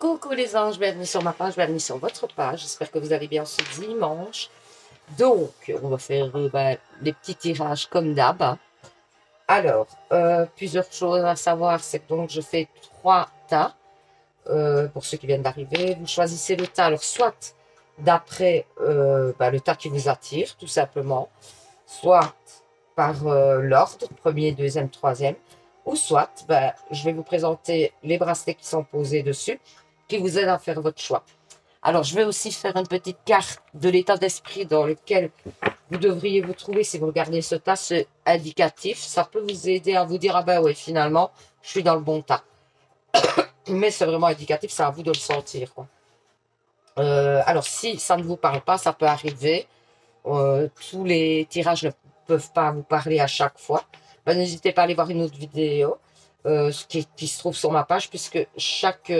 Coucou les anges, bienvenue sur ma page, bienvenue sur votre page. J'espère que vous allez bien ce dimanche. Donc, on va faire les petits tirages comme d'hab, hein. Alors, plusieurs choses à savoir, c'est que donc je fais 3 tas pour ceux qui viennent d'arriver. Vous choisissez le tas, alors soit d'après le tas qui vous attire, tout simplement, soit par l'ordre, premier, deuxième, troisième, ou soit je vais vous présenter les bracelets qui sont posés dessus, qui vous aident à faire votre choix. Alors, je vais aussi faire une petite carte de l'état d'esprit dans lequel vous devriez vous trouver si vous regardez ce tas. C'est indicatif. Ça peut vous aider à vous dire, ah ben oui, finalement, je suis dans le bon tas. Mais c'est vraiment indicatif, c'est à vous de le sentir, quoi. Alors, si ça ne vous parle pas, ça peut arriver. Tous les tirages ne peuvent pas vous parler à chaque fois. N'hésitez pas à aller voir une autre vidéo qui se trouve sur ma page, puisque chaque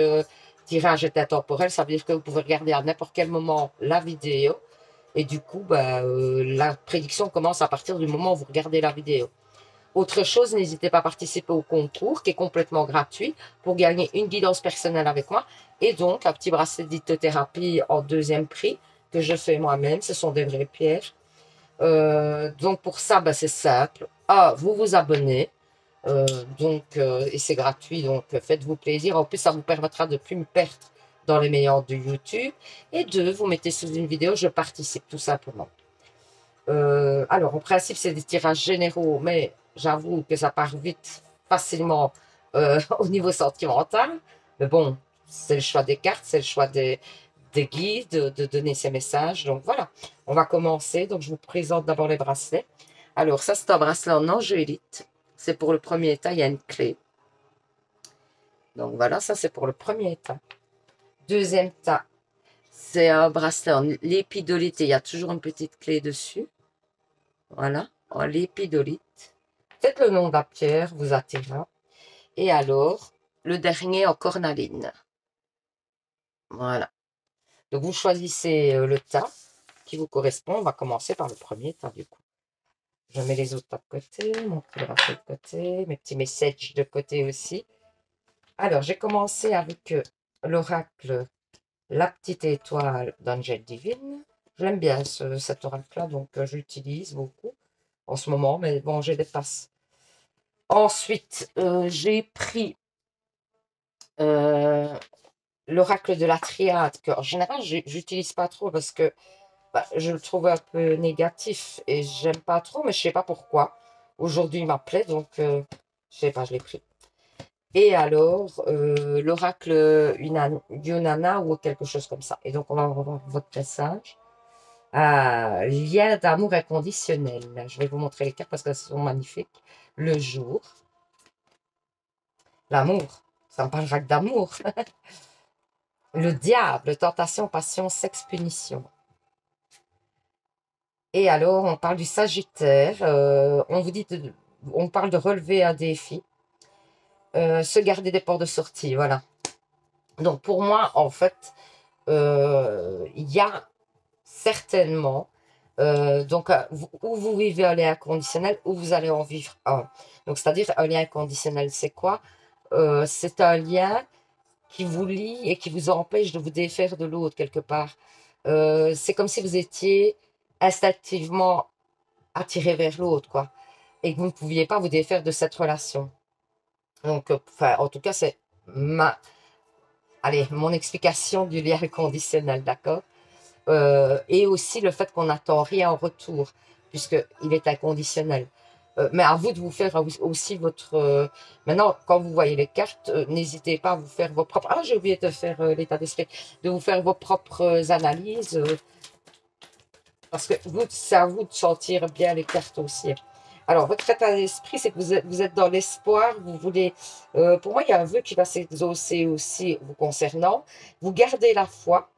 tirage est intemporel. Ça veut dire que vous pouvez regarder à n'importe quel moment la vidéo. Et du coup, la prédiction commence à partir du moment où vous regardez la vidéo. Autre chose, n'hésitez pas à participer au concours qui est complètement gratuit pour gagner une guidance personnelle avec moi et donc un petit bracelet de lithothérapie en deuxième prix que je fais moi-même. Ce sont des vraies pierres. Donc pour ça, c'est simple. Vous vous abonnez. Et c'est gratuit, donc faites-vous plaisir. En plus, ça vous permettra de ne plus me perdre dans les meilleurs de YouTube. Et deux, vous mettez sous une vidéo, je participe tout simplement. Alors, en principe, c'est des tirages généraux, mais j'avoue que ça part vite, facilement au niveau sentimental. Mais bon, c'est le choix des cartes, c'est le choix des guides, de donner ces messages. Donc voilà, on va commencer. Donc je vous présente d'abord les bracelets. Alors ça, c'est un bracelet en angélite. C'est pour le premier tas, il y a une clé. Donc voilà, ça c'est pour le premier tas. Deuxième tas, c'est un bracelet en lépidolite et il y a toujours une petite clé dessus. Voilà, en lépidolite. Faites le nom de la pierre, vous attirera. Et alors, le dernier en cornaline. Voilà. Donc vous choisissez le tas qui vous correspond. On va commencer par le premier tas du coup. Je mets les autres de côté, mon petit bracelet de côté, mes petits messages de côté aussi. Alors, j'ai commencé avec l'oracle La Petite Étoile d'Angèle Divine. J'aime bien cet oracle-là, donc je l'utilise beaucoup en ce moment, mais bon, j'ai des passes. Ensuite, j'ai pris l'oracle de la Triade, que en général, j'utilise pas trop parce que je le trouve un peu négatif et j'aime pas trop, mais je sais pas pourquoi. Aujourd'hui, il m'appelait, donc je sais pas, je l'ai pris. Et alors, l'oracle Yunana ou quelque chose comme ça. Et donc, on va revoir votre message. Lien d'amour inconditionnel. Je vais vous montrer les cartes parce qu'elles sont magnifiques. Le jour. L'amour. Ça me parlera que d'amour. Le diable. Tentation, passion, sexe, punition. Et alors, on parle du Sagittaire. On parle de relever un défi. Se garder des portes de sortie, voilà. Donc, pour moi, en fait, il y a certainement, où vous vivez un lien inconditionnel, où vous allez en vivre un. Donc, c'est-à-dire, un lien inconditionnel, c'est quoi? C'est un lien qui vous lie et qui vous empêche de vous défaire de l'autre, quelque part. C'est comme si vous étiez instinctivement attiré vers l'autre, quoi. Et que vous ne pouviez pas vous défaire de cette relation. Donc, en tout cas, c'est mon explication du lien inconditionnel, d'accord? Et aussi le fait qu'on n'attend rien en retour, puisqu'il est inconditionnel. Mais à vous de vous faire aussi votre... Maintenant, quand vous voyez les cartes, n'hésitez pas à vous faire vos propres... j'ai oublié de faire l'état d'esprit. De vous faire vos propres analyses. Parce que c'est à vous de sentir bien les cartes aussi. Alors, votre état d'esprit, c'est que vous êtes dans l'espoir, vous voulez... pour moi, il y a un vœu qui va s'exaucer aussi vous concernant. Vous gardez la foi.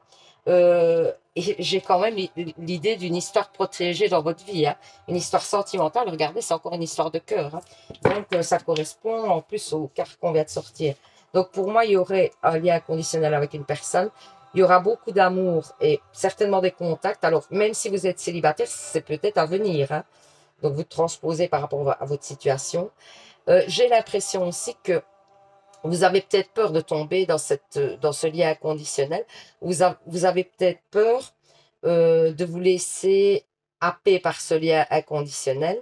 Et j'ai quand même l'idée d'une histoire protégée dans votre vie, hein. Une histoire sentimentale. Regardez, c'est encore une histoire de cœur, hein. Donc, ça correspond en plus aux cartes qu'on vient de sortir. Donc, pour moi, il y aurait un lien inconditionnel avec une personne. Il y aura beaucoup d'amour et certainement des contacts. Alors, même si vous êtes célibataire, c'est peut-être à venir, hein. Donc, vous transposez par rapport à votre situation. J'ai l'impression aussi que Vous avez peut-être peur de tomber dans ce lien inconditionnel. Vous avez peut-être peur de vous laisser happer par ce lien inconditionnel.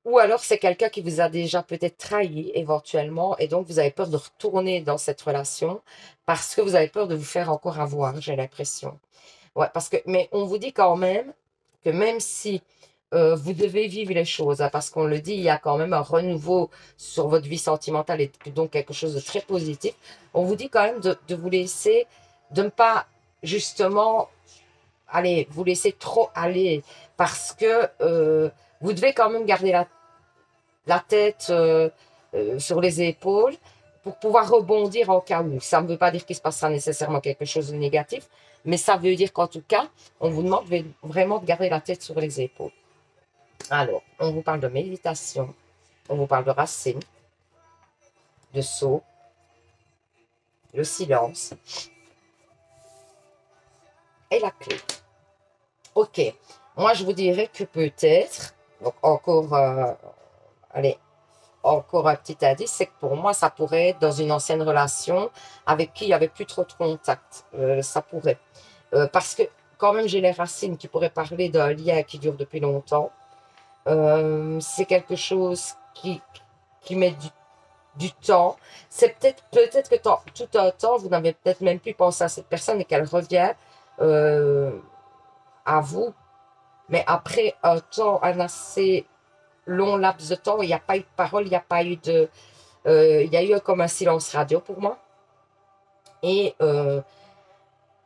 Ou alors c'est quelqu'un qui vous a déjà peut-être trahi éventuellement et donc vous avez peur de retourner dans cette relation parce que vous avez peur de vous faire encore avoir, j'ai l'impression. Ouais, parce que, mais on vous dit quand même que même si vous devez vivre les choses, hein, parce qu'on le dit, il y a quand même un renouveau sur votre vie sentimentale et donc quelque chose de très positif, on vous dit quand même de vous laisser, de ne pas justement, allez, vous laisser trop aller, parce que vous devez quand même garder la tête sur les épaules pour pouvoir rebondir en cas où. Ça ne veut pas dire qu'il se passera nécessairement quelque chose de négatif, mais ça veut dire qu'en tout cas, on vous demande vraiment de garder la tête sur les épaules. Alors, on vous parle de méditation, on vous parle de racines, de saut, le silence et la clé. Ok, moi je vous dirais que peut-être, donc encore, allez, encore un petit indice, c'est que pour moi, ça pourrait être dans une ancienne relation avec qui il n'y avait plus trop de contact. Ça pourrait. Parce que quand même, j'ai les racines qui pourraient parler d'un lien qui dure depuis longtemps. C'est quelque chose qui met du temps. C'est peut-être que tout un temps, vous n'avez peut-être même plus pensé à cette personne et qu'elle revient euh, à vous. Mais après un temps, un assez long laps de temps, il n'y a pas eu de parole, il n'y a pas eu de... il y a eu comme un silence radio pour moi. Et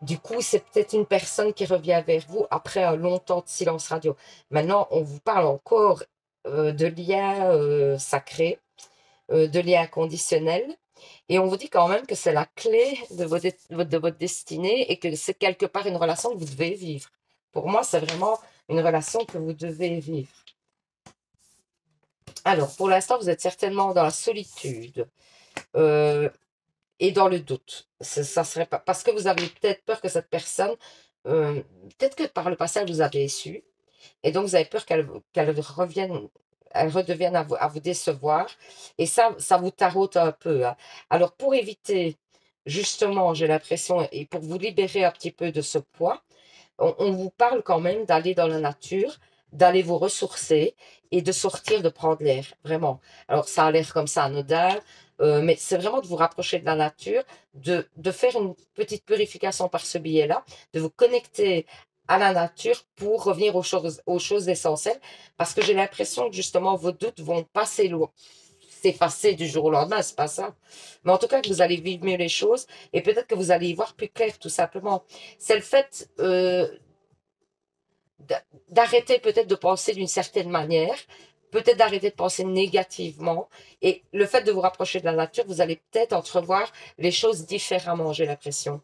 du coup, c'est peut-être une personne qui revient vers vous après un long temps de silence radio. Maintenant, on vous parle encore de liens sacrés, de liens inconditionnels. Et on vous dit quand même que c'est la clé de votre destinée et que c'est quelque part une relation que vous devez vivre. Pour moi, c'est vraiment une relation que vous devez vivre. Alors, pour l'instant, vous êtes certainement dans la solitude. Euh, et dans le doute. Ça serait pas parce que vous avez peut-être peur que cette personne, peut-être que par le passé, elle vous a déçu, et donc vous avez peur qu'elle revienne, elle redevienne à vous décevoir, et ça vous taraude un peu, hein. Alors, pour éviter, justement, j'ai l'impression, et pour vous libérer un petit peu de ce poids, on vous parle quand même d'aller dans la nature, d'aller vous ressourcer et de sortir, de prendre l'air, vraiment. Alors, ça a l'air comme ça anodin, mais c'est vraiment de vous rapprocher de la nature, de faire une petite purification par ce biais-là, de vous connecter à la nature pour revenir aux choses essentielles, parce que j'ai l'impression que justement vos doutes vont passer loin, s'effacer du jour au lendemain, c'est pas ça. Mais en tout cas, que vous allez vivre mieux les choses et peut-être que vous allez y voir plus clair, tout simplement. C'est le fait d'arrêter peut-être de penser d'une certaine manière, peut-être d'arrêter de penser négativement. Et le fait de vous rapprocher de la nature, vous allez peut-être entrevoir les choses différemment, j'ai l'impression,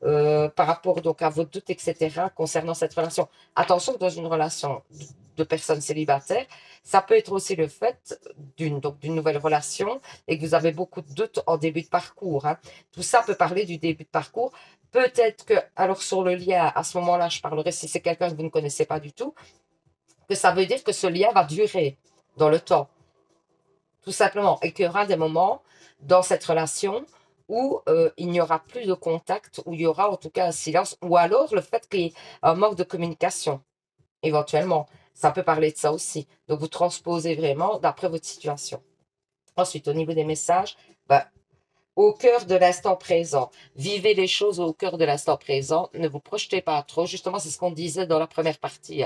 par rapport donc à vos doutes, etc., concernant cette relation. Attention que dans une relation de personnes célibataires, ça peut être aussi le fait d'une nouvelle relation et que vous avez beaucoup de doutes en début de parcours, hein. Tout ça peut parler du début de parcours. Peut-être que, alors sur le lien, à ce moment-là, je parlerai si c'est quelqu'un que vous ne connaissez pas du tout, que ça veut dire que ce lien va durer dans le temps, tout simplement, et qu'il y aura des moments dans cette relation où il n'y aura plus de contact, où il y aura en tout cas un silence, ou alors le fait qu'il y ait un manque de communication, éventuellement. Ça peut parler de ça aussi. Donc vous transposez vraiment d'après votre situation. Ensuite, au niveau des messages, bah, au cœur de l'instant présent. Vivez les choses au cœur de l'instant présent. Ne vous projetez pas trop. Justement, c'est ce qu'on disait dans la première partie.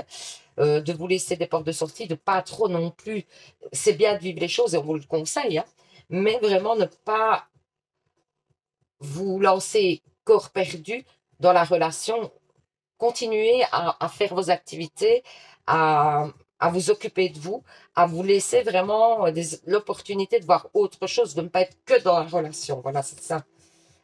De vous laisser des portes de sortie, de pas trop non plus. C'est bien de vivre les choses et on vous le conseille, hein, mais vraiment ne pas vous lancer corps perdu dans la relation. Continuez à faire vos activités, à, à vous occuper de vous, à vous laisser vraiment l'opportunité de voir autre chose, de ne pas être que dans la relation. Voilà, c'est ça.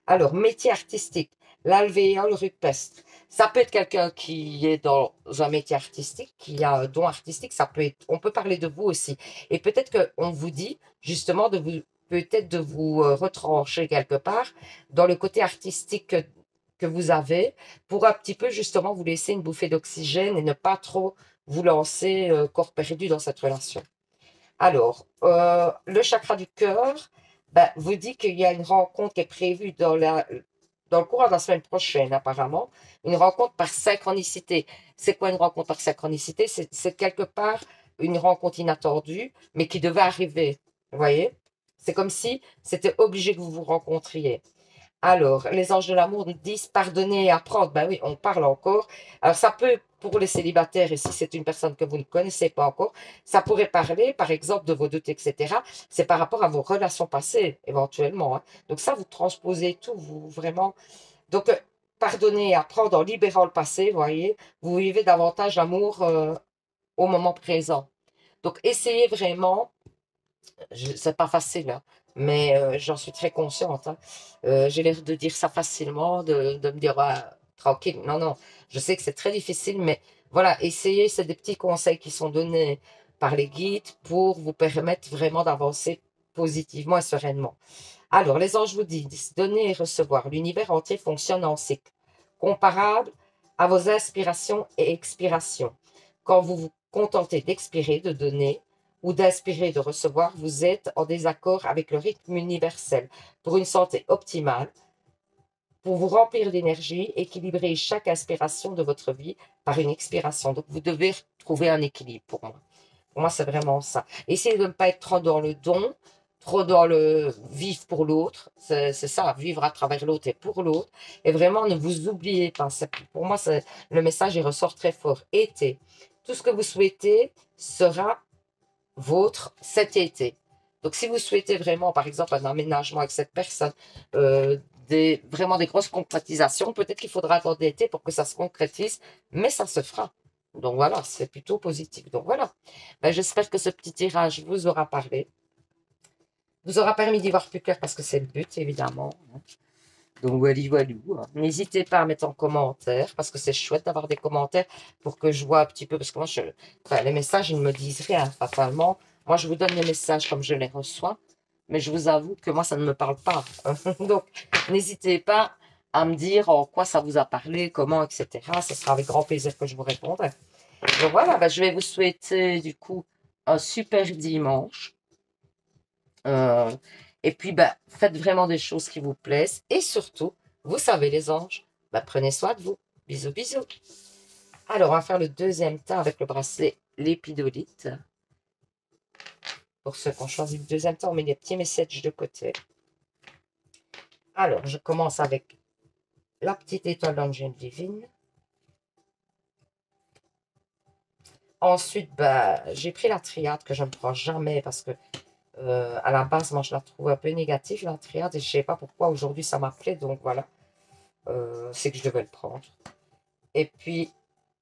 Alors, métier artistique, l'alvéole rupestre. Ça peut être quelqu'un qui est dans un métier artistique, qui a un don artistique. Ça peut être, on peut parler de vous aussi. Et peut-être qu'on vous dit justement de vous, peut-être de vous retrancher quelque part dans le côté artistique que vous avez pour un petit peu justement vous laisser une bouffée d'oxygène et ne pas trop vous lancer corps perdu dans cette relation. Alors, le chakra du cœur, ben, vous dit qu'il y a une rencontre qui est prévue dans le courant de la semaine prochaine, apparemment. Une rencontre par synchronicité. C'est quoi une rencontre par synchronicité? C'est quelque part une rencontre inattendue, mais qui devait arriver. Vous voyez? C'est comme si c'était obligé que vous vous rencontriez. Alors, les anges de l'amour nous disent pardonner et apprendre. Ben oui, on parle encore. Alors, ça peut, pour les célibataires, et si c'est une personne que vous ne connaissez pas encore, ça pourrait parler, par exemple, de vos doutes, etc. C'est par rapport à vos relations passées, éventuellement, hein. Donc, ça, vous transposez tout, vous, vraiment. Donc, pardonner et apprendre en libérant le passé, vous voyez, vous vivez davantage l'amour au moment présent. Donc, essayez vraiment c'est pas facile, hein, mais j'en suis très consciente, hein. J'ai l'air de dire ça facilement, de me dire ah, tranquille. Non, non, je sais que c'est très difficile, mais voilà, essayez, c'est des petits conseils qui sont donnés par les guides pour vous permettre vraiment d'avancer positivement et sereinement. Alors, les anges vous disent, donner et recevoir. L'univers entier fonctionne en cycle, comparable à vos inspirations et expirations. Quand vous vous contentez d'expirer, de donner, ou d'inspirer, de recevoir, vous êtes en désaccord avec le rythme universel. Pour une santé optimale, pour vous remplir d'énergie, équilibrer chaque inspiration de votre vie par une expiration. Donc, vous devez trouver un équilibre pour moi. Pour moi, c'est vraiment ça. Essayez de ne pas être trop dans le don, trop dans le vivre pour l'autre. C'est ça, vivre à travers l'autre et pour l'autre. Et vraiment, ne vous oubliez pas. Pour moi, le message, il ressort très fort. Été. Tout ce que vous souhaitez sera vôtre cet été. Donc, si vous souhaitez vraiment, par exemple, un aménagement avec cette personne, vraiment des grosses concrétisations, peut-être qu'il faudra attendre l'été pour que ça se concrétise, mais ça se fera. Donc voilà, c'est plutôt positif. Donc voilà, ben, j'espère que ce petit tirage vous aura parlé, vous aura permis d'y voir plus clair parce que c'est le but, évidemment. Donc voilà, voilà. N'hésitez pas à mettre en commentaire parce que c'est chouette d'avoir des commentaires pour que je vois un petit peu, parce que moi, enfin, les messages, ils ne me disent rien, fatalement. Moi, je vous donne les messages comme je les reçois, mais je vous avoue que moi, ça ne me parle pas. Donc, n'hésitez pas à me dire en quoi ça vous a parlé, comment, etc. Ce sera avec grand plaisir que je vous répondrai. Donc voilà, ben, je vais vous souhaiter du coup un super dimanche. Euh, et puis, ben, faites vraiment des choses qui vous plaisent. Et surtout, vous savez les anges, ben, prenez soin de vous. Bisous, bisous. Alors, on va faire le deuxième tas avec le bracelet l'épidolite. Pour ceux qui ont choisi le deuxième tas, on met les petits messages de côté. Alors, je commence avec la petite étoile d'Angèle divine. Ensuite, ben, j'ai pris la triade que je ne prends jamais parce que à la base, moi, je la trouve un peu négative, la triade, et je ne sais pas pourquoi aujourd'hui ça m'a plu, donc voilà, c'est que je devais le prendre. Et puis,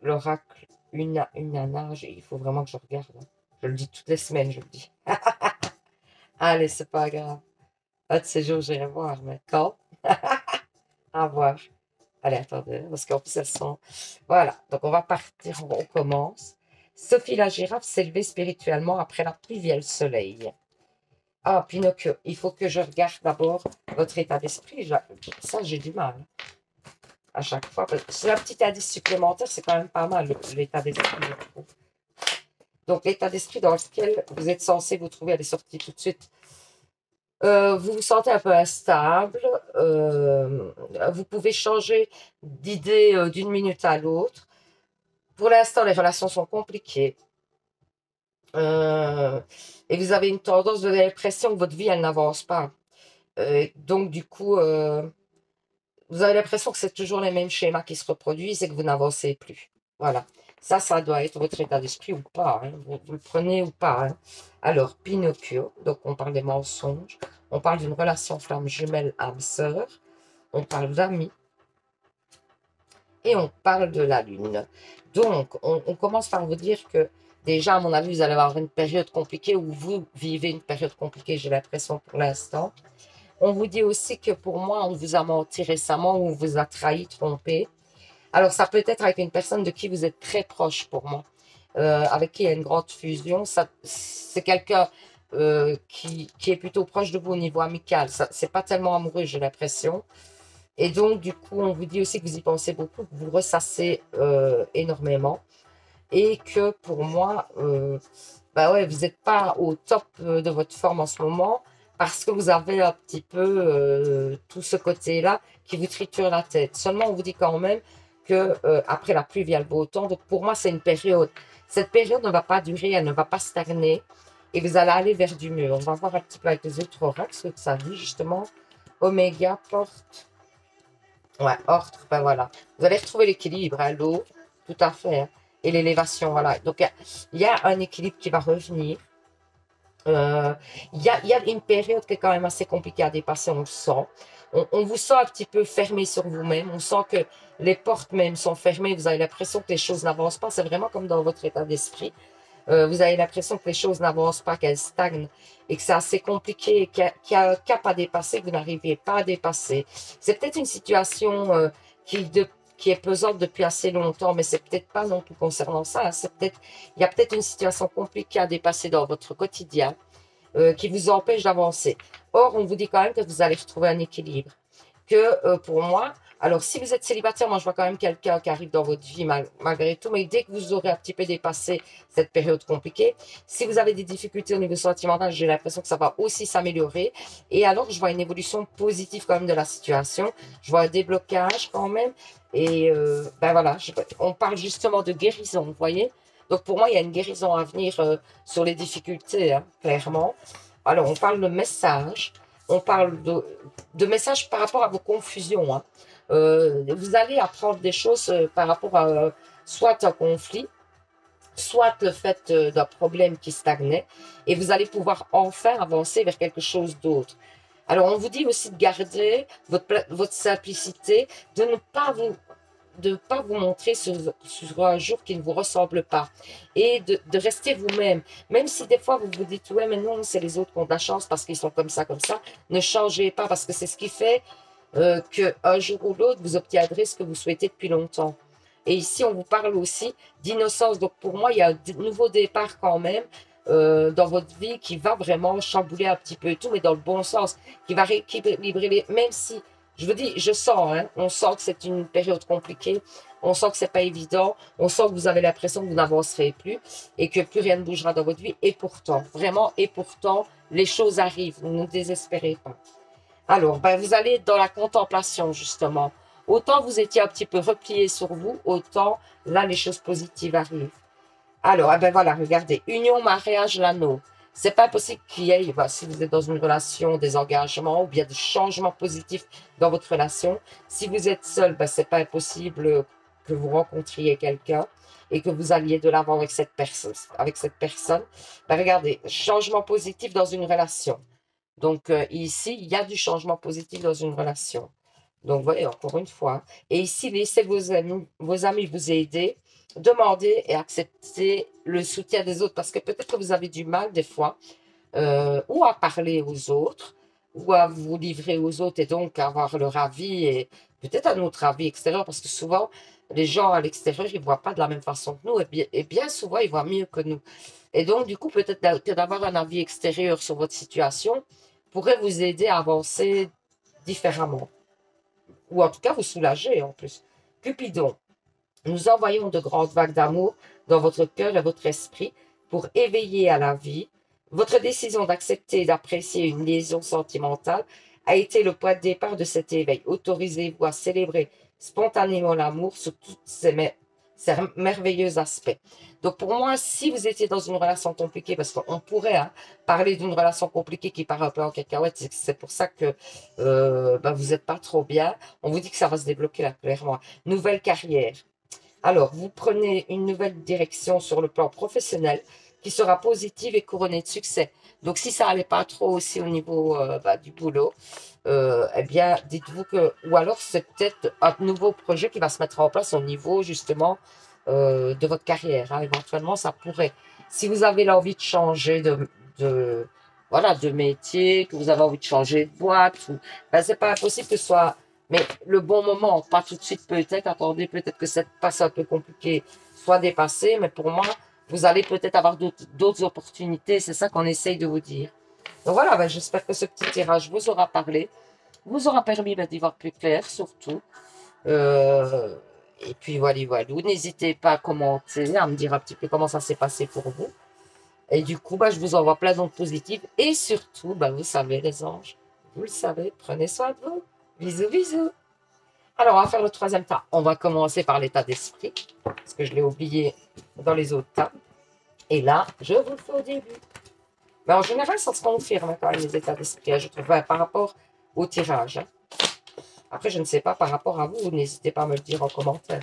l'oracle, une nana, il faut vraiment que je regarde, hein. Je le dis toutes les semaines, je le dis. Allez, c'est pas grave. Un de ces jours, j'irai voir, mais quand? À voir. Allez, attendez, parce qu'en plus, elles sont... Voilà, donc on va partir, on commence. Sophie la girafe s'est levée spirituellement après la pluie via le soleil. Ah, Pinocchio, il faut que je regarde d'abord votre état d'esprit. Ça, j'ai du mal à chaque fois. C'est un petit indice supplémentaire, c'est quand même pas mal l'état d'esprit, je trouve. Donc, l'état d'esprit dans lequel vous êtes censé vous trouver, elle est sortie tout de suite. Vous vous sentez un peu instable. Vous pouvez changer d'idée d'une minute à l'autre. Pour l'instant, les relations sont compliquées. Et vous avez une tendance, vous avez l'impression que votre vie, elle n'avance pas. Donc, du coup, vous avez l'impression que c'est toujours les mêmes schémas qui se reproduisent et que vous n'avancez plus. Voilà. Ça doit être votre état d'esprit ou pas, hein. Vous le prenez ou pas, hein. Alors, Pinocchio, donc on parle des mensonges, on parle d'une relation flamme jumelle âme-sœur, on parle d'amis et on parle de la lune. Donc, on commence par vous dire que déjà, à mon avis, vous allez avoir une période compliquée ou vous vivez une période compliquée, j'ai l'impression pour l'instant. On vous dit aussi que pour moi, on vous a menti récemment ou on vous a trahi, trompé. Alors, ça peut être avec une personne de qui vous êtes très proche pour moi, avec qui il y a une grande fusion. C'est quelqu'un qui est plutôt proche de vous au niveau amical. C'est pas tellement amoureux, j'ai l'impression. Et donc, du coup, on vous dit aussi que vous y pensez beaucoup, que vous ressassez énormément. Et que pour moi, bah ouais, vous n'êtes pas au top de votre forme en ce moment. parce que vous avez un petit peu tout ce côté-là qui vous triture la tête. Seulement, on vous dit quand même que après la pluie vient le beau temps. Donc, pour moi, c'est une période. Cette période ne va pas durer, elle ne va pas stagner. Et vous allez aller vers du mieux. On va voir un petit peu avec les autres oracles ce que ça dit, justement. Oméga, porte. Ouais, ordre, ben voilà. Vous allez retrouver l'équilibre, hein, l'eau, tout à fait. Hein, et l'élévation, voilà. Donc, il y a un équilibre qui va revenir. Euh, il y a une période qui est quand même assez compliquée à dépasser, on le sent. On vous sent un petit peu fermé sur vous-même. On sent que les portes même sont fermées. Vous avez l'impression que les choses n'avancent pas. C'est vraiment comme dans votre état d'esprit. Vous avez l'impression que les choses n'avancent pas, qu'elles stagnent et que c'est assez compliqué, qu'il y a un cap à dépasser que vous n'arrivez pas à dépasser. C'est peut-être une situation qui est pesante depuis assez longtemps, mais c'est peut-être pas non plus concernant ça. Hein. Il y a peut-être une situation compliquée à dépasser dans votre quotidien qui vous empêche d'avancer. Or, on vous dit quand même que vous allez retrouver un équilibre. Que pour moi, alors si vous êtes célibataire, moi je vois quand même quelqu'un qui arrive dans votre vie malgré tout, mais dès que vous aurez un petit peu dépassé cette période compliquée, si vous avez des difficultés au niveau sentimental, j'ai l'impression que ça va aussi s'améliorer. Et alors, je vois une évolution positive quand même de la situation. Je vois un déblocage quand même. Et ben voilà, on parle justement de guérison, vous voyez. Donc pour moi, il y a une guérison à venir sur les difficultés, hein, clairement. Alors, on parle de message, on parle de messages par rapport à vos confusions. Hein. Vous allez apprendre des choses par rapport à soit un conflit, soit le fait d'un problème qui stagnait, et vous allez pouvoir enfin avancer vers quelque chose d'autre. Alors, on vous dit aussi de garder votre simplicité, de ne pas vous montrer sur un jour qui ne vous ressemble pas et de rester vous-même. Même si des fois vous vous dites, ouais, mais non, c'est les autres qui ont de la chance parce qu'ils sont comme ça, ne changez pas parce que c'est ce qui fait qu'un jour ou l'autre, vous obtiendrez ce que vous souhaitez depuis longtemps. Et ici, on vous parle aussi d'innocence. Donc, pour moi, il y a un nouveau départ quand même dans votre vie qui va vraiment chambouler un petit peu tout, mais dans le bon sens, qui va rééquilibrer même si, je vous dis, je sens, hein, on sent que c'est une période compliquée, on sent que c'est pas évident, on sent que vous avez l'impression que vous n'avancerez plus et que plus rien ne bougera dans votre vie. Et pourtant, vraiment, et pourtant, les choses arrivent. Ne désespérez pas. Alors, ben, vous allez dans la contemplation, justement. Autant vous étiez un petit peu replié sur vous, autant là, les choses positives arrivent. Alors, eh ben voilà, regardez, union, mariage, l'anneau. C'est pas possible qu'il y ait, ben, si vous êtes dans une relation, des engagements ou bien des changements positifs dans votre relation. Si vous êtes seul, ben, c'est pas impossible que vous rencontriez quelqu'un et que vous alliez de l'avant avec cette personne. Ben, regardez, changement positif dans une relation. Donc, ici, il y a du changement positif dans une relation. Donc, vous voyez, encore une fois. Et ici, laissez vos amis vous aider. Demandez et acceptez le soutien des autres parce que peut-être que vous avez du mal des fois ou à parler aux autres ou à vous livrer aux autres et donc avoir leur avis et peut-être un autre avis extérieur parce que souvent, les gens à l'extérieur, ils ne voient pas de la même façon que nous et bien souvent, ils voient mieux que nous. Et donc, du coup, peut-être que d'avoir un avis extérieur sur votre situation pourrait vous aider à avancer différemment. Ou en tout cas, vous soulager en plus. Cupidon, nous envoyons de grandes vagues d'amour dans votre cœur et votre esprit pour éveiller à la vie. Votre décision d'accepter et d'apprécier une liaison sentimentale a été le point de départ de cet éveil. Autorisez-vous à célébrer spontanément l'amour sous tous ces merveilleux aspects. Donc pour moi, si vous étiez dans une relation compliquée, parce qu'on pourrait parler d'une relation compliquée qui part un peu en cacahuète, c'est pour ça que ben, vous n'êtes pas trop bien, on vous dit que ça va se débloquer là, clairement. Nouvelle carrière. Alors, vous prenez une nouvelle direction sur le plan professionnel qui sera positive et couronnée de succès. Donc, si ça n'allait pas trop aussi au niveau bah, du boulot, eh bien, dites-vous que, ou alors c'est peut-être un nouveau projet qui va se mettre en place au niveau justement de votre carrière. Hein. Éventuellement, ça pourrait. Si vous avez l'envie de changer voilà, de métier, que vous avez envie de changer de boîte, ben, c'est pas impossible que ce soit mais le bon moment, pas tout de suite peut-être, attendez, peut-être que cette passe un peu compliquée soit dépassée, mais pour moi, vous allez peut-être avoir d'autres opportunités, c'est ça qu'on essaye de vous dire. Donc voilà, ben, j'espère que ce petit tirage vous aura parlé, vous aura permis d'y voir plus clair surtout. Euh, et puis voilà, voilà. N'hésitez pas à commenter, à me dire un petit peu comment ça s'est passé pour vous. Et du coup, je vous envoie plein d'ondes positives. Et surtout, vous savez, les anges, vous le savez, prenez soin de vous. Bisous, bisous. Alors, on va faire le troisième tas. On va commencer par l'état d'esprit, parce que je l'ai oublié dans les autres tas. Et là, je vous le fais au début. Mais en général, ça se confirme quand même les états d'esprit, je trouve, par rapport au tirage. Après, je ne sais pas par rapport à vous, n'hésitez pas à me le dire en commentaire.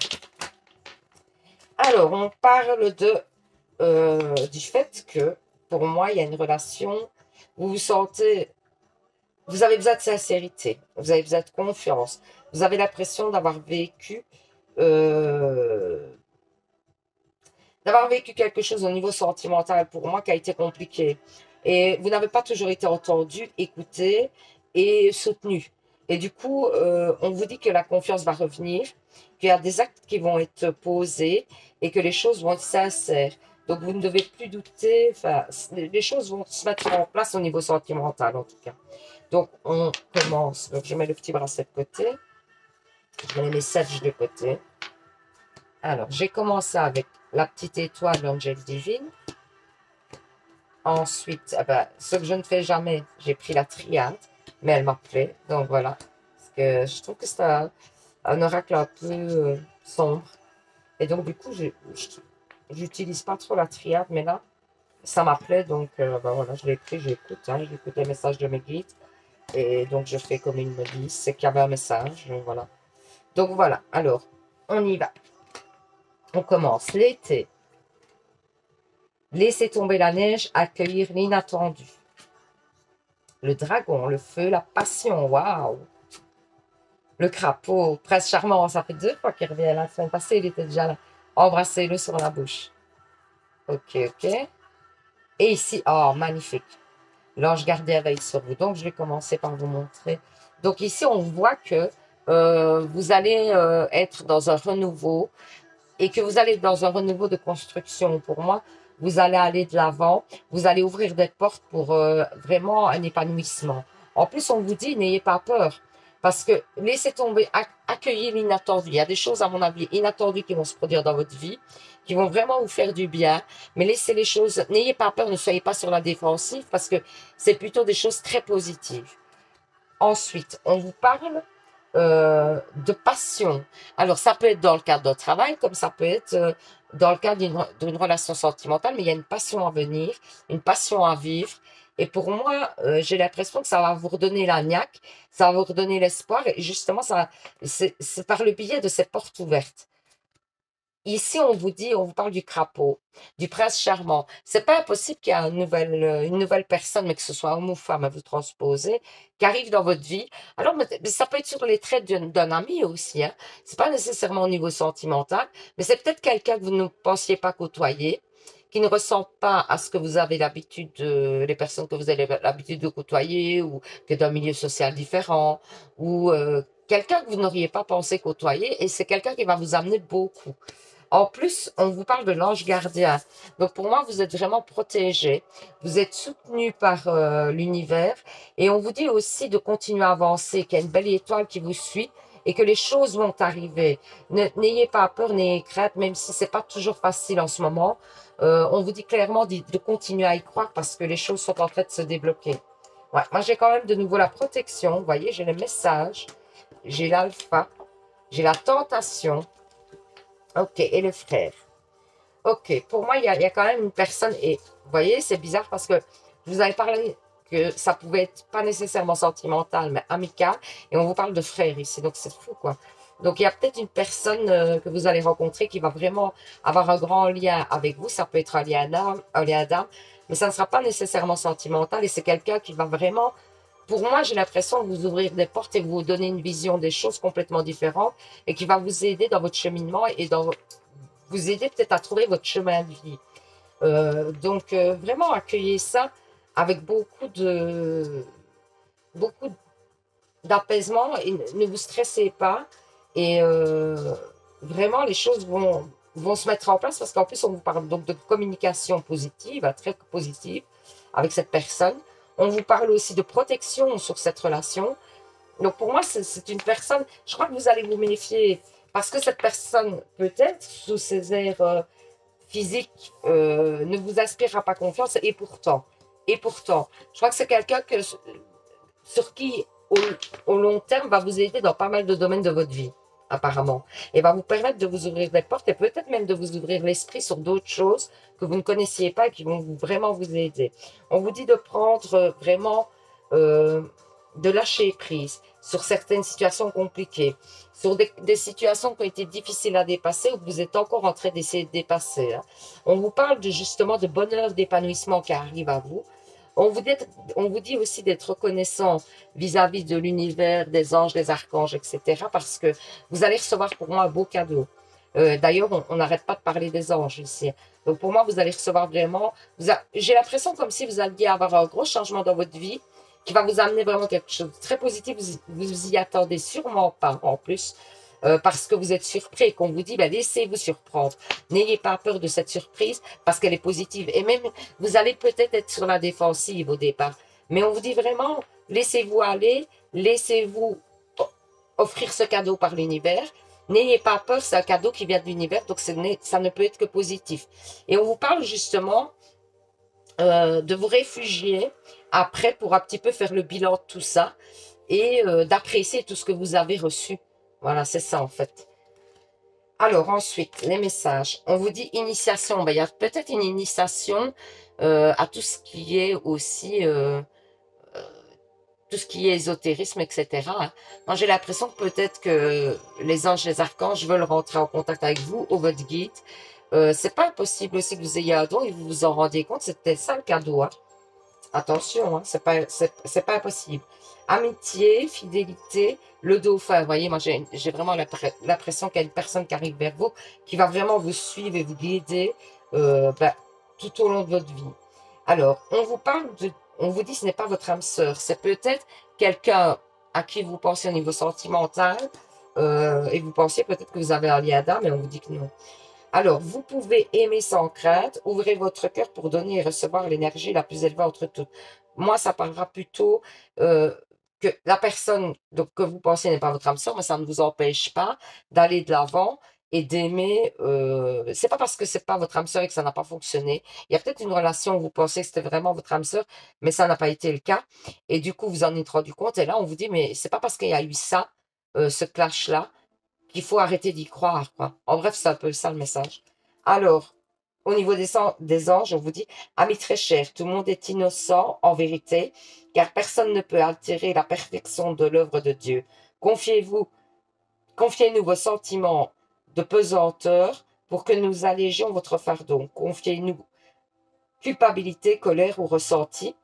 Alors, on parle du fait que, pour moi, il y a une relation, vous vous sentez, vous avez besoin de sincérité, vous avez besoin de confiance, vous avez l'impression d'avoir vécu quelque chose au niveau sentimental, pour moi, qui a été compliqué. Et vous n'avez pas toujours été entendu, écouté et soutenu. Et du coup, on vous dit que la confiance va revenir, qu'il y a des actes qui vont être posés et que les choses vont être sincères. Donc, vous ne devez plus douter. Enfin, les choses vont se mettre en place au niveau sentimental, en tout cas. Donc, on commence. Donc, je mets le petit bracelet de côté. Je mets les messages de côté. Alors, j'ai commencé avec la petite étoile, l'Angel Divine. Ensuite, ce que je ne fais jamais, j'ai pris la triade, mais elle m'a plu. Donc voilà, parce que je trouve que c'est un oracle un peu sombre. Et donc du coup, j'utilise pas trop la triade, mais là, ça m'appelait. Donc voilà, je l'ai pris, j'écoute, j'écoute les messages de mes guides. Et donc je fais comme ils me disent, c'est qu'il y avait un message, voilà. Donc voilà, alors, on y va. On commence l'été. Laissez tomber la neige, accueillir l'inattendu. Le dragon, le feu, la passion, waouh! Le crapaud, prince charmant, ça fait 2 fois qu'il revient. La semaine passée, il était déjà là. Embrassez-le sur la bouche. Ok, ok. Et ici, oh, magnifique. L'ange gardien veille sur vous. Donc, je vais commencer par vous montrer. Donc, ici, on voit que vous allez être dans un renouveau et que vous allez être dans un renouveau de construction. Pour moi, vous allez aller de l'avant. Vous allez ouvrir des portes pour vraiment un épanouissement. En plus, on vous dit, n'ayez pas peur. Parce que laissez tomber, accueillez l'inattendu. Il y a des choses, à mon avis, inattendues qui vont se produire dans votre vie, qui vont vraiment vous faire du bien. Mais laissez les choses, n'ayez pas peur, ne soyez pas sur la défensive, parce que c'est plutôt des choses très positives. Ensuite, on vous parle de passion. Alors, ça peut être dans le cadre d'un travail, comme ça peut être dans le cadre d'une relation sentimentale, mais il y a une passion à venir, une passion à vivre. Et pour moi, j'ai l'impression que ça va vous redonner la niaque, ça va vous redonner l'espoir. Et justement, c'est par le biais de ces portes ouvertes. Ici, on vous parle du crapaud, du prince charmant. C'est pas impossible qu'il y ait une nouvelle personne, mais que ce soit homme ou femme à vous transposer, qui arrive dans votre vie. Alors, mais ça peut être sur les traits d'un ami aussi, hein. C'est pas nécessairement au niveau sentimental, mais c'est peut-être quelqu'un que vous ne pensiez pas côtoyer, qui ne ressemble pas à ce que vous avez l'habitude les personnes que vous avez l'habitude de côtoyer, ou que d'un milieu social différent, ou quelqu'un que vous n'auriez pas pensé côtoyer, et c'est quelqu'un qui va vous amener beaucoup. En plus, on vous parle de l'ange gardien. Donc pour moi, vous êtes vraiment protégé. Vous êtes soutenu par l'univers. Et on vous dit aussi de continuer à avancer, qu'il y a une belle étoile qui vous suit et que les choses vont arriver. N'ayez pas peur, n'ayez crainte, même si c'est pas toujours facile en ce moment. On vous dit clairement de continuer à y croire parce que les choses sont en train de se débloquer. Ouais, moi, j'ai quand même de nouveau la protection. Vous voyez, j'ai le message, j'ai l'alpha, j'ai la tentation. Ok, et le frère. Ok, pour moi, il y a quand même une personne, et vous voyez, c'est bizarre parce que je vous avais parlé que ça pouvait être pas nécessairement sentimental, mais amical, et on vous parle de frère ici, donc c'est fou, quoi. Donc, il y a peut-être une personne que vous allez rencontrer qui va vraiment avoir un grand lien avec vous. Ça peut être un lien d'âme, mais ça ne sera pas nécessairement sentimental, et c'est quelqu'un qui va vraiment... Pour moi, j'ai l'impression de vous ouvrir des portes et vous donner une vision des choses complètement différentes et qui va vous aider dans votre cheminement et vous aider peut-être à trouver votre chemin de vie. Donc, vraiment accueillez ça avec beaucoup d'apaisement et ne vous stressez pas. Et vraiment, les choses vont se mettre en place parce qu'en plus, on vous parle donc de communication positive, très positive avec cette personne. On vous parle aussi de protection sur cette relation. Donc, pour moi, c'est une personne, je crois que vous allez vous méfier parce que cette personne, peut-être, sous ses airs physique ne vous inspirera pas confiance. Et pourtant, je crois que c'est quelqu'un sur qui, au long terme, va vous aider dans pas mal de domaines de votre vie, apparemment. Et va vous permettre de vous ouvrir des portes et peut-être même de vous ouvrir l'esprit sur d'autres choses que vous ne connaissiez pas et qui vont vraiment vous aider. On vous dit de prendre vraiment, de lâcher prise sur certaines situations compliquées, sur des situations qui ont été difficiles à dépasser ou que vous êtes encore en train d'essayer de dépasser. Hein. On vous parle justement de bonheur, d'épanouissement qui arrive à vous. On vous dit aussi d'être reconnaissant vis-à-vis de l'univers, des anges, des archanges, etc. Parce que vous allez recevoir pour moi un beau cadeau. D'ailleurs, on n'arrête pas de parler des anges ici. Donc pour moi, vous allez recevoir vraiment... J'ai l'impression comme si vous alliez avoir un gros changement dans votre vie qui va vous amener vraiment quelque chose de très positif. Vous y attendez sûrement pas en plus. Parce que vous êtes surpris et qu'on vous dit, ben, laissez-vous surprendre. N'ayez pas peur de cette surprise parce qu'elle est positive. Et même, vous allez peut-être être sur la défensive au départ. Mais on vous dit vraiment, laissez-vous aller, laissez-vous offrir ce cadeau par l'univers. N'ayez pas peur, c'est un cadeau qui vient de l'univers, donc ça ne peut être que positif. Et on vous parle justement de vous réfugier après pour un petit peu faire le bilan de tout ça et d'apprécier tout ce que vous avez reçu. Voilà, c'est ça en fait. Alors ensuite, les messages. On vous dit initiation. Ben, il y a peut-être une initiation à tout ce qui est aussi... tout ce qui est ésotérisme, etc. Hein. Moi, j'ai l'impression que peut-être que les anges, les archanges veulent rentrer en contact avec vous ou votre guide. C'est pas impossible aussi que vous ayez un don et vous vous en rendiez compte. C'était ça le cadeau. Hein. Attention, hein, c'est pas impossible. Amitié, fidélité, le dauphin. Vous voyez, moi, j'ai vraiment l'impression qu'il y a une personne qui arrive vers vous, qui va vraiment vous suivre et vous guider ben, tout au long de votre vie. Alors, on vous dit ce n'est pas votre âme sœur, c'est peut-être quelqu'un à qui vous pensez au niveau sentimental, et vous pensez peut-être que vous avez un lien d'âme, mais on vous dit que non. Alors, vous pouvez aimer sans crainte, ouvrez votre cœur pour donner et recevoir l'énergie la plus élevée entre toutes. Moi, ça parlera plutôt que la personne donc, que vous pensez n'est pas votre âme sœur, mais ça ne vous empêche pas d'aller de l'avant et d'aimer. C'est pas parce que c'est pas votre âme sœur et que ça n'a pas fonctionné. Il y a peut-être une relation où vous pensez que c'était vraiment votre âme sœur, mais ça n'a pas été le cas. Et du coup, vous en êtes rendu compte. Et là, on vous dit, mais c'est pas parce qu'il y a eu ça, ce clash-là, qu'il faut arrêter d'y croire, quoi. En bref, c'est un peu ça le message. Alors, au niveau des anges, on vous dit, amis très chers, tout le monde est innocent en vérité, car personne ne peut altérer la perfection de l'œuvre de Dieu. Confiez-nous vos sentiments de pesanteur pour que nous allégions votre fardeau. Confiez-nous culpabilité, colère ou ressenti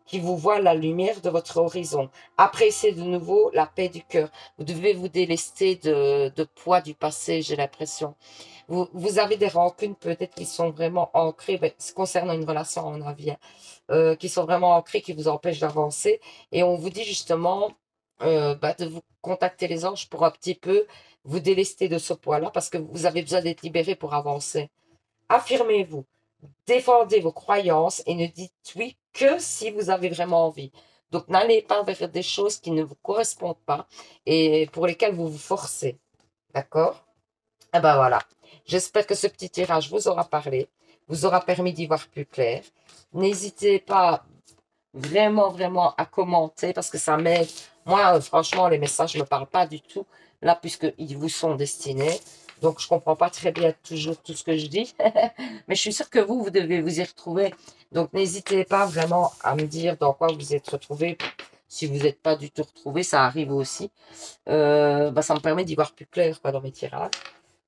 qui vous voit la lumière de votre horizon. Appréciez de nouveau la paix du cœur. Vous devez vous délester de poids du passé, j'ai l'impression. Vous avez des rancunes peut-être qui sont vraiment ancrées, concernant une relation en avis, qui sont vraiment ancrées, qui vous empêchent d'avancer. Et on vous dit justement de vous contacter les anges pour un petit peu vous délester de ce poids-là, parce que vous avez besoin d'être libéré pour avancer. Affirmez-vous. Défendez vos croyances et ne dites oui que si vous avez vraiment envie. Donc, n'allez pas vers des choses qui ne vous correspondent pas et pour lesquelles vous vous forcez. D'accord? Et ben voilà. J'espère que ce petit tirage vous aura parlé, vous aura permis d'y voir plus clair. N'hésitez pas vraiment à commenter parce que ça m'aide. Moi, franchement, les messages ne me parlent pas du tout là puisqu'ils vous sont destinés. Donc, je comprends pas très bien toujours tout ce que je dis. Mais je suis sûre que vous devez vous y retrouver. Donc, n'hésitez pas vraiment à me dire dans quoi vous êtes retrouvé. Si vous n'êtes pas du tout retrouvé, ça arrive aussi. Ça me permet d'y voir plus clair quoi, dans mes tirages.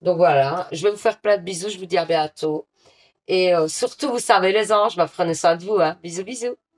Donc, voilà. Je vais vous faire plein de bisous. Je vous dis à bientôt. Et surtout, vous savez, les anges, prenez soin de vous. Hein. Bisous, bisous.